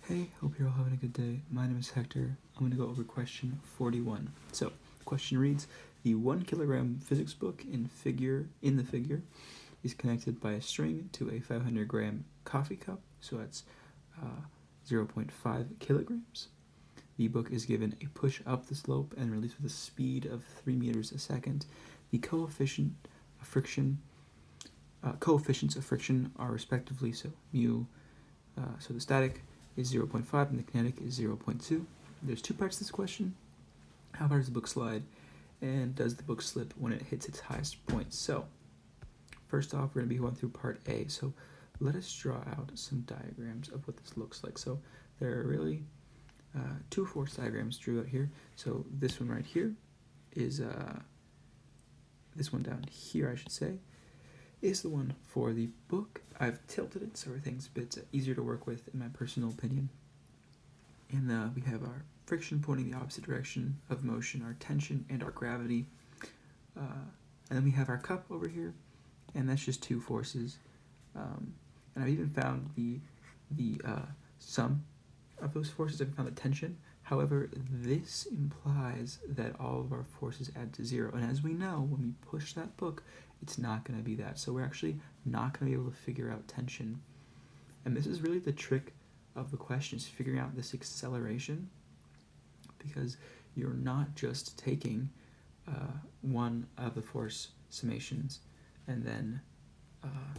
Hey, hope you're all having a good day. My name is Hector. I'm going to go over question 41. So, the question reads, the 1 kilogram physics book in the figure is connected by a string to a 500 gram coffee cup, so that's 0.5 kilograms. The book is given a push up the slope and released with a speed of 3 meters a second. The coefficients of friction are respectively, so mu, so the static is 0.5 and the kinetic is 0.2. There's two parts to this question. How far does the book slide? And does the book slip when it hits its highest point? So, first off, we're going to be going through part A. So, let us draw out some diagrams of what this looks like. So, there are really two force diagrams drew out here. So, this one right here is, this one down here, I should say, is the one for the book. I've tilted it so everything's a bit easier to work with in my personal opinion. And we have our friction pointing the opposite direction of motion, our tension, and our gravity. And then we have our cup over here, and that's just two forces. And I've even found the sum of those forces. I've found the tension. However, this implies that all of our forces add to zero. And as we know, when we push that book, it's not going to be that. So we're actually not going to be able to figure out tension. And this is really the trick of the question, is figuring out this acceleration, because you're not just taking one of the force summations and then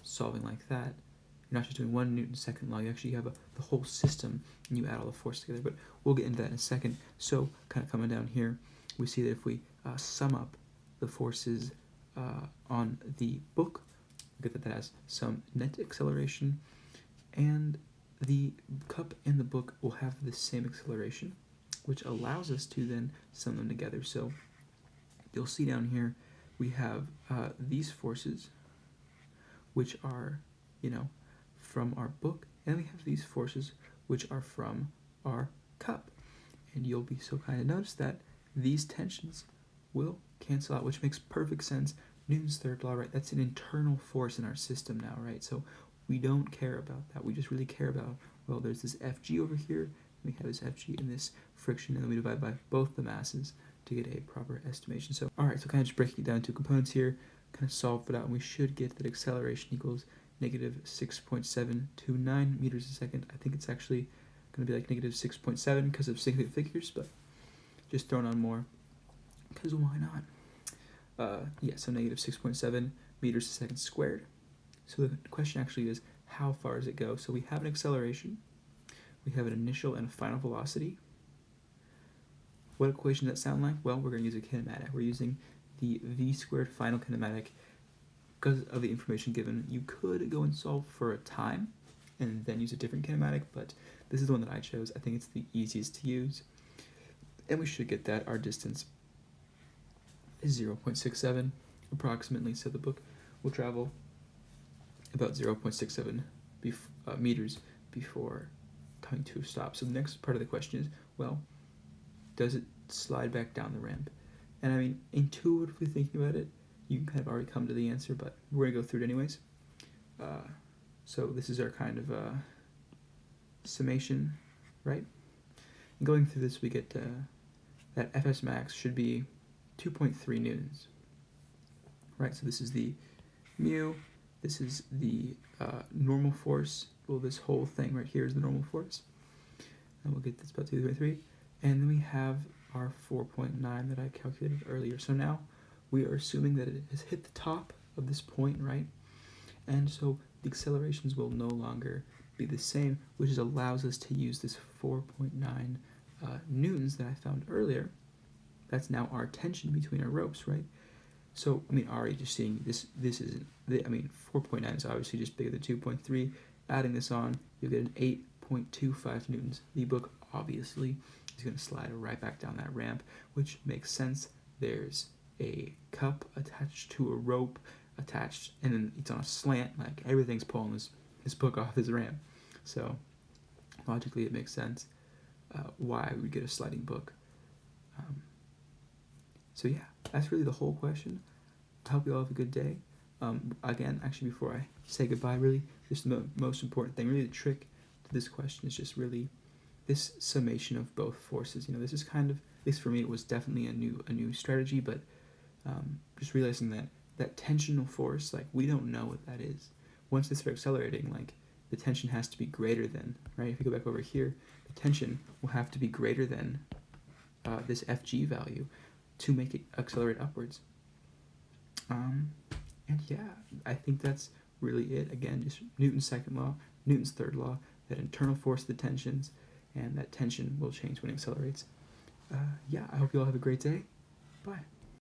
solving like that. You're not just doing 1 Newton second law, you actually have the whole system and you add all the force together, but we'll get into that in a second. So kind of coming down here, we see that if we sum up the forces on the book, we get that has some net acceleration, and the cup and the book will have the same acceleration, which allows us to then sum them together. So you'll see down here we have these forces, which are, from our book, and we have these forces which are from our cup. And you'll be so kind to notice that these tensions will cancel out, which makes perfect sense. Newton's third law, right? That's an internal force in our system now, right? So we don't care about that. We just really care about, well, there's this Fg over here, we have this Fg and this friction, and then we divide by both the masses to get a proper estimation. So, all right, so kind of just breaking it down to components here, kind of solve it out, and we should get that acceleration equals negative 6.729 meters a second. I think it's actually going to be like negative 6.7 because of singular figures, but just throwing on more because why not? So negative 6.7 meters a second squared. So the question actually is, how far does it go? So we have an acceleration, we have an initial and a final velocity. What equation does that sound like? Well, we're going to use a kinematic. We're using the v squared final kinematic because of the information given. You could go and solve for a time and then use a different kinematic, but this is the one that I chose. I think it's the easiest to use, and we should get that. Our distance is 0.67 approximately, so the book will travel about 0.67 meters before coming to a stop. So the next part of the question is, well, does it slide back down the ramp? And I mean, intuitively thinking about it, you can kind of already come to the answer, but we're going to go through it anyways. So this is our kind of summation, right? And going through this, we get that Fs max should be 2.3 newtons, right? So this is the mu, this is the normal force. Well, this whole thing right here is the normal force. And we'll get this about 2.3. And then we have our 4.9 that I calculated earlier. So now we are assuming that it has hit the top of this point, right? And so the accelerations will no longer be the same, which allows us to use this 4.9 newtons that I found earlier. That's now our tension between our ropes, right? So, I mean, already just seeing this isn't, 4.9 is obviously just bigger than 2.3. Adding this on, you'll get an 8.25 newtons. The book obviously is going to slide right back down that ramp, which makes sense. There's a cup attached to a rope attached, and then it's on a slant, like everything's pulling this book off this ramp. So logically it makes sense why we get a sliding book. So yeah, that's really the whole question. I hope you all have a good day. Again, actually, before I say goodbye, really, just the most important thing, really the trick to this question is just really this summation of both forces. This is kind of, at least for me, it was definitely a new strategy, but just realizing that tensional force, like, we don't know what that is. Once they start accelerating, like, the tension has to be greater than, right? If you go back over here, the tension will have to be greater than this Fg value to make it accelerate upwards. And yeah, I think that's really it. Again, just Newton's second law, Newton's third law, that internal force of the tensions, and that tension will change when it accelerates. Yeah, I hope you all have a great day. Bye.